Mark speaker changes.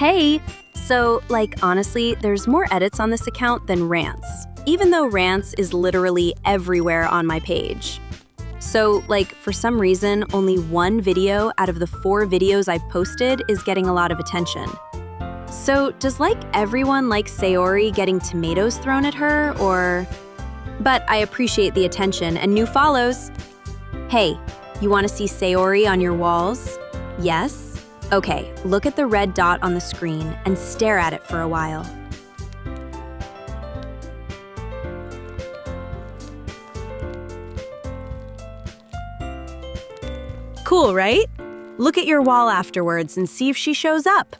Speaker 1: Hey! So, honestly, there's more edits on this account than rants, even though rants is literally everywhere on my page. So, for some reason, only one video out of the 4 videos I've posted is getting a lot of attention. So, does everyone like Sayori getting tomatoes thrown at her, or… But I appreciate the attention and new follows. Hey, you want to see Sayori on your walls? Yes? Okay, look at the red dot on the screen and stare at it for a while. Cool, right? Look at your wall afterwards and see if she shows up.